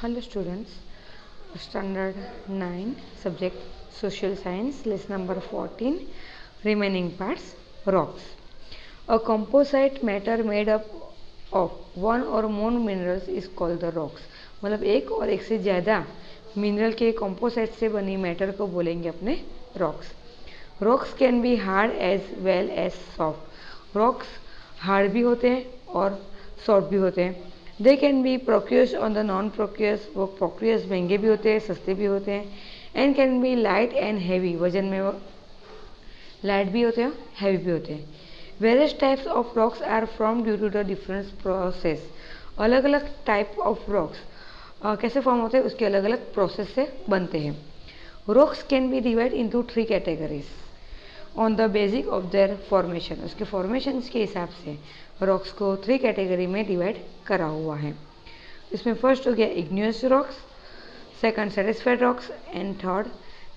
Hello students, standard 9 subject social science, lesson number 14, remaining parts, rocks. A composite matter made up of one or more minerals is called the rocks. मतलब एक और एक से ज़्यादा mineral के composite से बनी मैटर को बोलेंगे अपने rocks. Rocks can be hard as well as soft. Rocks hard भी होते हैं और soft भी होते हैं. They can be procures on the non procures, वो प्रोक्यूर्स महंगे भी होते हैं, सस्ते भी होते हैं. And can be light and heavy, वजन में वो लाइट भी होते हैं, हैवी भी होते हैं. Various types of rocks are form due to the difference process. अलग अलग टाइप ऑफ रॉक्स कैसे फॉर्म होते हैं, उसके अलग अलग प्रोसेस से बनते हैं. Rocks can be divide into 3 categories on the basic of their formation. उसके फॉर्मेशन के हिसाब से रॉक्स को 3 कैटेगरी में डिवाइड करा हुआ है. इसमें फर्स्ट हो गया igneous rocks, second stratified rocks and third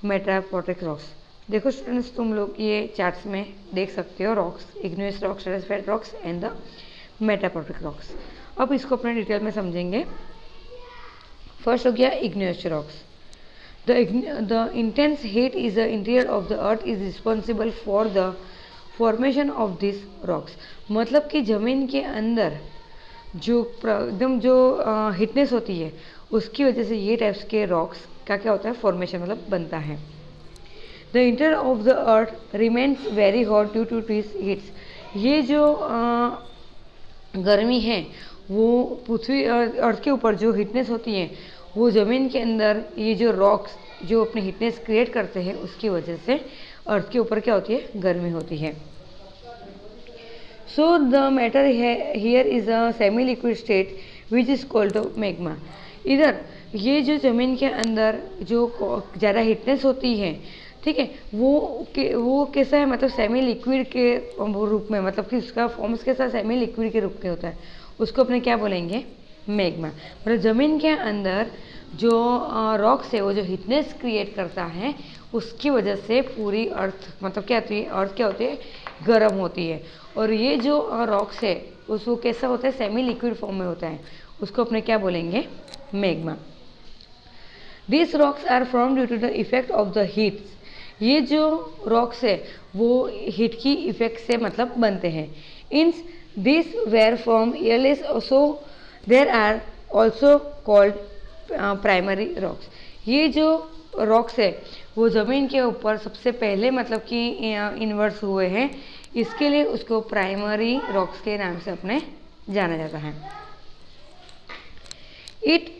metamorphic rocks. देखो स्टूडेंट्स, तुम लोग ये चार्ट्स में देख सकते हो rocks, igneous rocks, stratified rocks and the metamorphic rocks. अब इसको अपने डिटेल में समझेंगे. फर्स्ट हो गया igneous rocks. The intense heat is the interior of the earth is responsible for the formation of these rocks. मतलब कि ज़मीन के अंदर जो एकदम जो हीटनेस होती है उसकी वजह से ये टाइप्स के रॉक्स का क्या होता है, फॉर्मेशन मतलब बनता है. The interior of the earth remains very hot due to this heats. ये जो गर्मी है वो पृथ्वी अर्थ के ऊपर जो हीटनेस होती है वो ज़मीन के अंदर ये जो रॉक्स जो अपनी हीटनेस क्रिएट करते हैं उसकी वजह से अर्थ के ऊपर क्या होती है, गर्मी होती है. So the matter here is a semi liquid state which is called magma. इधर ये जो ज़मीन के अंदर जो ज़्यादा हीटनेस होती है, ठीक है, वो कैसा है, मतलब सेमी लिक्विड के रूप में, मतलब कि उसका फॉर्म्स कैसा सेमी लिक्विड के रूप में होता है, उसको अपने क्या बोलेंगे, मैग्मा. मतलब ज़मीन के अंदर जो रॉक्स है वो जो हीटनेस क्रिएट करता है उसकी वजह से पूरी अर्थ मतलब क्या होती है, अर्थ क्या होती है, गर्म होती है. और ये जो रॉक्स है उसको कैसा होता है, सेमी लिक्विड फॉर्म में होता है, उसको अपने क्या बोलेंगे, magma. This rocks are form due to the effect of the heats. ये जो रॉक्स है वो हीट की इफेक्ट से मतलब बनते हैं. In this were from airless, so there are also called primary rocks. ये जो रॉक्स है वो ज़मीन के ऊपर सबसे पहले मतलब कि इन्वर्स हुए हैं, इसके लिए उसको प्राइमरी रॉक्स के नाम से अपने जाना जाता है. It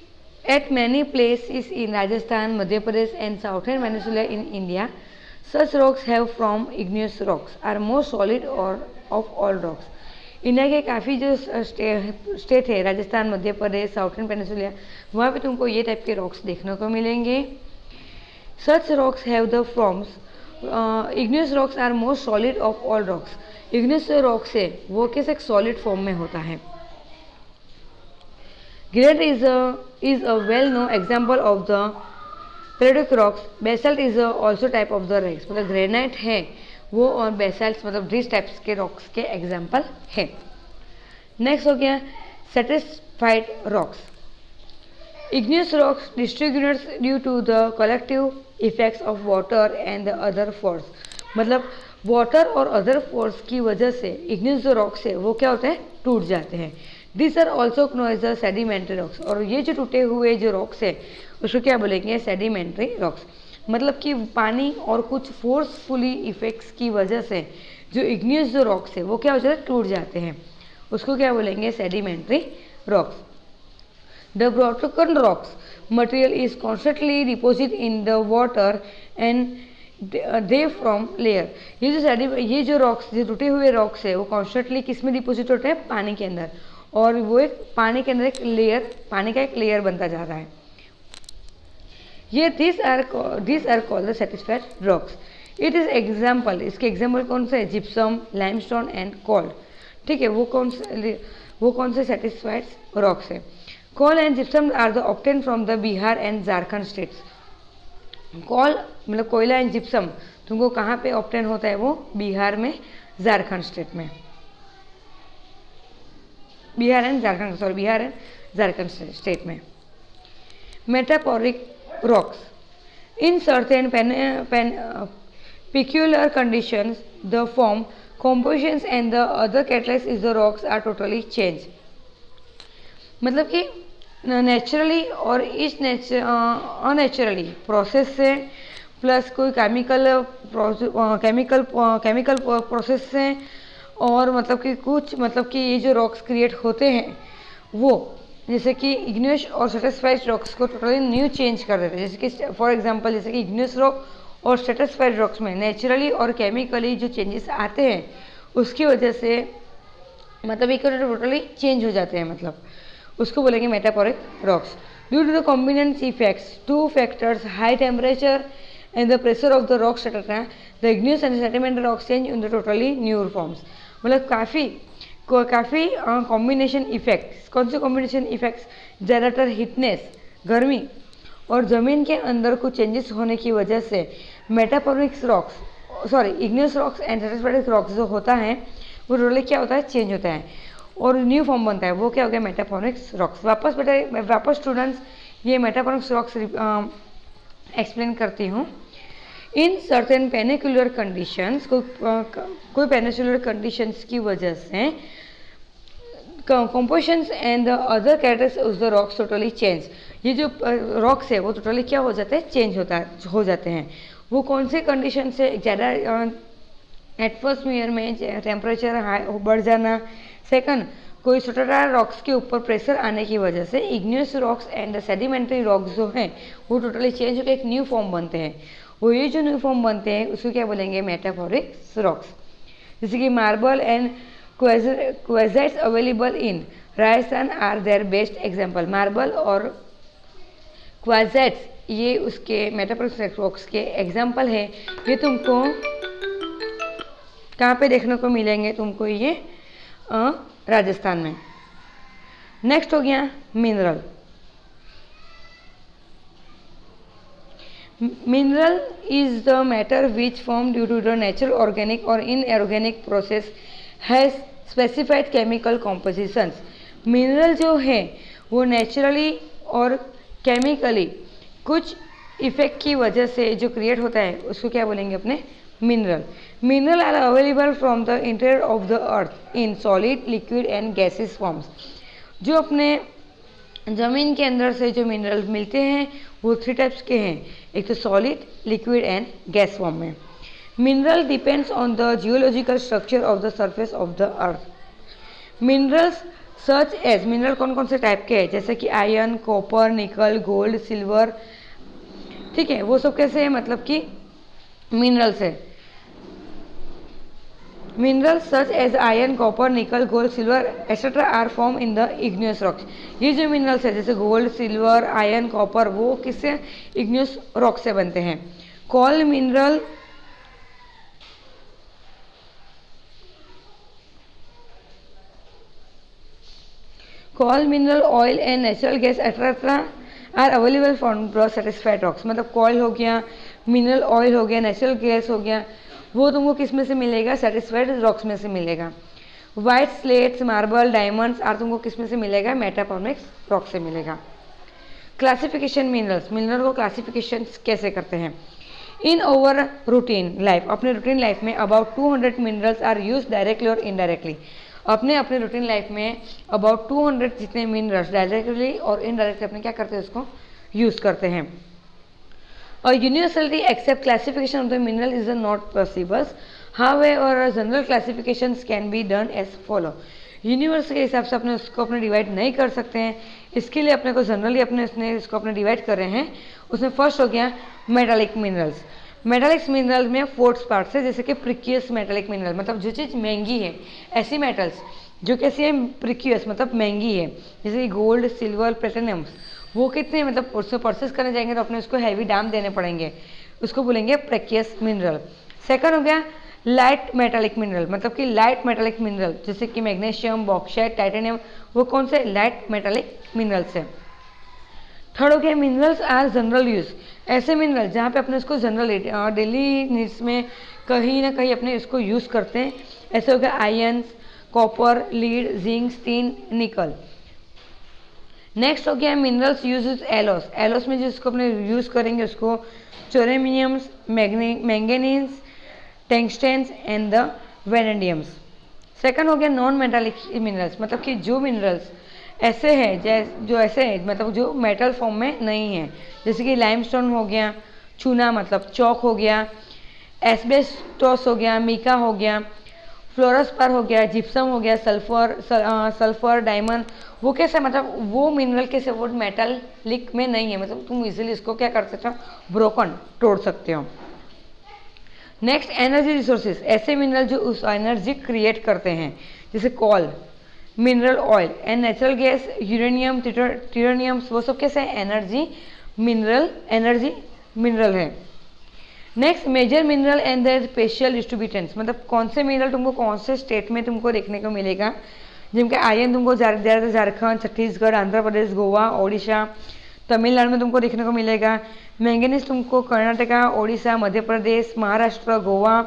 at many places in Rajasthan, Madhya Pradesh and southern peninsula in India, such rocks have from igneous rocks are more solid और ऑफ ऑल रॉक्स. इंडिया के काफ़ी जो स्टेट है, राजस्थान, मध्य प्रदेश, साउथर्न पेनिनसुला, वहाँ पे तुमको ये टाइप के रॉक्स देखने को मिलेंगे. Such rocks have the forms, igneous rocks are most solid of all rocks. Igneous rocks है वो कैसे सॉलिड फॉर्म में होता है. Granite is a well known example of the periodic rocks. Basalt is also type of the rocks. मतलब granite है वो और बेसाल्ट मतलब दिस टाइप्स के रॉक्स के एग्जाम्पल है. नेक्स्ट हो गया stratified rocks. Igneous rocks distributes due to the collective effects of water and the other force. मतलब वाटर और अदर फोर्स की वजह से इग्नियस जो रॉक्स है वो क्या होते हैं, टूट जाते हैं. This are also known as the sedimentary rocks. और ये जो टूटे हुए जो रॉक्स है उसको क्या बोलेंगे, सेडिमेंट्री रॉक्स. मतलब कि पानी और कुछ फोर्सफुली इफेक्ट्स की वजह से जो इग्नियस जो रॉक्स है वो क्या हो जाते हैं, टूट जाते हैं, उसको क्या बोलेंगे, sedimentary rocks. The broken rocks material is constantly deposit in the water and they from layer. ये जो रॉक्स, जो टूटे हुए रॉक्स है वो कॉन्स्टेंटली किस में डिपोजिट होते हैं, पानी के अंदर, और वो एक पानी के अंदर एक लेयर, पानी का एक लेयर बनता जा रहा है. ये this are called the satisfied rocks. It is example, इसके एग्जाम्पल कौन से, जिप्सम, लाइमस्टोन एंड कोल. ठीक है, वो कौन से सेटिस्फाइड रॉक्स है. Coal and gypsum are the obtain from the Bihar and Jharkhand states. Coal मतलब कोयला एंड जिप्सम तुमको कहाँ पे ऑब्टेन होता है, वो बिहार में, झारखंड स्टेट में. बिहार एंड झारखंड स्टेट में. मेटापोरिक rocks. In certain peculiar conditions, the form, compositions and the other characteristics of the rocks are totally changed. मतलब कि नेचुरली और इस अननेचुरली प्रोसेस से प्लस कोई केमिकल प्रोसेस से और मतलब कि कुछ मतलब कि ये जो रॉक्स क्रिएट होते हैं वो जैसे कि इग्नियस और स्ट्रेटिस्फाइड रॉक्स को टोटली न्यू चेंज कर देते हैं। जैसे कि फॉर एग्जांपल जैसे कि इग्नियस रॉक और स्ट्रेटिस्फाइड रॉक्स में नेचुरली और केमिकली जो चेंजेस आते हैं उसकी वजह से मतलब एक टोटली चेंज हो जाते हैं, मतलब उसको बोलेंगे metamorphic rocks. Due to the combined effects two factors high temperature and the pressure of the rock strata the igneous and sedimentary rocks change in the totally new forms. मतलब काफ़ी combination effects. कौन से combination effects? ज़्यादातर हीटनेस गर्मी और ज़मीन के अंदर कुछ चेंजेस होने की वजह से metamorphic rocks igneous rocks and stratified rocks जो होता है वो टोटली क्या होता है? चेंज होता है और न्यू फॉर्म बनता है। वो क्या हो गया? मेटापोरिक रॉक्स। वापस स्टूडेंट्स ये मेटापोरिक रॉक्स एक्सप्लेन करती हूँ। इन सर्टेन पेनिकुलर कंडीशंस, कोई पेनिकुलर कंडीशंस की वजह से compositions and the other characters of the rocks totally change. ये जो रॉक्स है वो टोटली क्या हो जाते हैं? चेंज हो जाते हैं। वो कौन से कंडीशन से? ज़्यादा एटमॉस्फेयर में टेम्परेचर हाई बढ़ जाना। सेकंड, कोई स्ट्रेटा रॉक्स के ऊपर प्रेशर आने की वजह से igneous rocks and sedimentary rocks जो हैं वो टोटली चेंज होकर एक न्यू फॉर्म बनते हैं। वो ये जो न्यू फॉर्म बनते हैं उसको क्या बोलेंगे? Metamorphic rocks. जैसे कि marble and quartz available in Rajasthan are their best example. Marble और क्वार्ट्ज ये उसके मेटापोरिक रॉक्स के एग्जाम्पल है। ये तुमको कहाँ पे देखने को मिलेंगे? तुमको ये राजस्थान में। नेक्स्ट हो गया mineral. Mineral is the matter which formed due to the natural, organic or inorganic process has specified chemical compositions. Mineral जो है वो नेचुरली और केमिकली कुछ इफेक्ट की वजह से जो क्रिएट होता है उसको क्या बोलेंगे? अपने mineral. Mineral are available from the interior of the earth in solid, liquid and gases forms. जो अपने ज़मीन के अंदर से जो मिनरल मिलते हैं वो 3 टाइप्स के हैं। एक तो solid, liquid and gas form में। Mineral depends on the geological structure of the surface of the earth. Minerals such as, mineral कौन कौन से टाइप के हैं? जैसे कि iron, copper, nickel, gold, silver, ठीक है, वो सब कैसे है? मतलब कि मिनरल्स है। Minerals such as iron, copper, nickel, gold, silver etcetera are form in the igneous rocks. ये जो मिनरल्स है जैसे गोल्ड, सिल्वर, आयरन, कॉपर, वो किससे? इग्नियस रॉक से बनते हैं। Coal mineral oil and natural gas etcetera are available from the satisfied rocks. मतलब कॉयल हो गया, मिनरल ऑयल हो गया, नेचुरल गैस हो गया, वो तुमको किस में से मिलेगा? सेटिस्फाइड रॉक्स में से मिलेगा। White slates, marble, diamonds are तुमको किस में से मिलेगा? मेटापोरिक रॉक से मिलेगा। क्लासिफिकेशन मिनरल्स, मिनरल को क्लासिफिकेशन कैसे करते हैं? इन ओवर रूटीन लाइफ, अपने रूटीन लाइफ में about 200 minerals are use directly और इनडायरेक्टली। अपने रूटीन लाइफ में अबाउट 200 जितने मिनरल्स डायरेक्टली और इनडायरेक्टली अपने क्या करते हैं? उसको यूज करते हैं। A universality accept classification of the mineral is not possible. However, general classifications can be done as follow. Universe के हिसाब से अपने उसको अपने डिवाइड नहीं कर सकते हैं, इसके लिए अपने को जनरली अपने इसको अपने डिवाइड कर रहे हैं। उसमें फर्स्ट हो गया मेटालिक मिनरल्स। मेटालिक मिनरल में 4 पार्ट्स है, जैसे कि प्रिक्यूस मेटालिक मिनरल, मतलब जो चीज़ महंगी है, ऐसी मेटल्स जो कैसी है? प्रिक्यूस मतलब महंगी है, जैसे कि गोल्ड, सिल्वर, प्लेटिनम, वो कितने मतलब उसको परचेस करने जाएंगे तो अपने उसको हैवी दाम देने पड़ेंगे, उसको बोलेंगे प्रेशियस मिनरल। सेकंड हो गया लाइट मेटालिक मिनरल, मतलब कि लाइट मेटालिक मिनरल जैसे कि मैग्नीशियम, बॉक्साइट, टाइटेनियम, वो कौन से? लाइट मेटालिक मिनरल्स है। थर्ड हो गया मिनरल्स आर जनरल यूज, ऐसे मिनरल जहाँ पे अपने उसको जनरल डेली नीड्स में कहीं ना कहीं अपने इसको यूज़ करते हैं। ऐसे हो गया ions, copper, lead, zinc, tin, nickel. Next हो गया मिनरल्स यूज एलोस। एलोस में जिसको अपने यूज़ करेंगे उसको चोरेमिनियम्स, मैंगनीज, टंगस्टेन्स एंड द वेनेडियम्स। सेकंड हो गया नॉन मेटालिक मिनरल्स, मतलब कि जो मिनरल्स ऐसे हैं जो ऐसे हैं मतलब जो मेटल फॉर्म में नहीं है, जैसे कि लाइमस्टोन हो गया, चूना मतलब चौक हो गया, एस्बेस्टोस हो गया, मीका हो गया, फ्लोरोस्पर हो गया, जिप्सम हो गया, सल्फर डायमंड। वो कैसे मतलब वो मिनरल कैसे वो मेटालिक में नहीं है, मतलब तुम इजीली इसको क्या कर सकते हो, ब्रोकन तोड़ सकते हो। नेक्स्ट एनर्जी रिसोर्सेज, ऐसे मिनरल जो उस एनर्जी क्रिएट करते हैं, जैसे coal, mineral oil and natural gas, uranium, titaniums, वो सब कैसे एनर्जी मिनरल है। Next major mineral and their special distributions, मतलब कौन से मिनरल तुमको कौन से स्टेट में तुमको देखने को मिलेगा, जिनके आयन तुमको ज़्यादातर झारखंड, छत्तीसगढ़, आंध्र प्रदेश, गोवा, ओडिशा, तमिलनाडु में तुमको देखने को मिलेगा। मैंगनीज तुमको कर्नाटका, ओडिशा, मध्य प्रदेश, महाराष्ट्र, गोवा।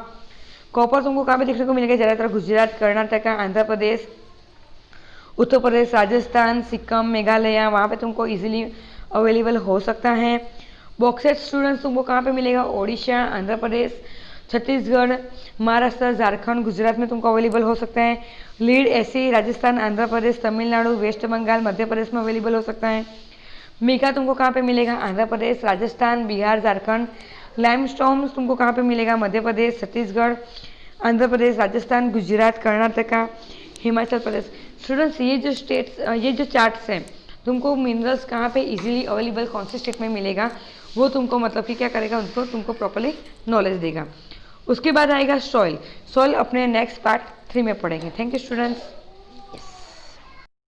कॉपर तुमको कहाँ पे देखने को मिलेगा, ज़्यादातर गुजरात, कर्नाटका, आंध्र प्रदेश, उत्तर प्रदेश, राजस्थान, सिक्किम, मेघालय, वहाँ पे तुमको इजीली अवेलेबल हो सकता है। बॉक्साइट स्टूडेंट्स तुमको कहाँ पे मिलेगा, ओडिशा, आंध्र प्रदेश, छत्तीसगढ़, महाराष्ट्र, झारखंड, गुजरात में तुमको अवेलेबल हो सकता है। लीड ऐसे राजस्थान, आंध्र प्रदेश, तमिलनाडु, वेस्ट बंगाल, मध्य प्रदेश में अवेलेबल हो सकता है। मीका तुमको कहाँ पे मिलेगा, आंध्र प्रदेश, राजस्थान, बिहार, झारखंड। लाइमस्टोन तुमको कहाँ पे मिलेगा, मध्य प्रदेश, छत्तीसगढ़, आंध्र प्रदेश, राजस्थान, गुजरात, कर्नाटका, हिमाचल प्रदेश। स्टूडेंट्स ये जो चार्ट्स हैं तुमको मिनरल्स कहाँ पे इजीली अवेलेबल कौन से स्टेट में मिलेगा वो तुमको मतलब कि क्या करेगा, उनको तुमको प्रॉपर्ली नॉलेज देगा। उसके बाद आएगा सॉइल। सॉइल अपने नेक्स्ट पार्ट 3 में पढ़ेंगे। Thank you students.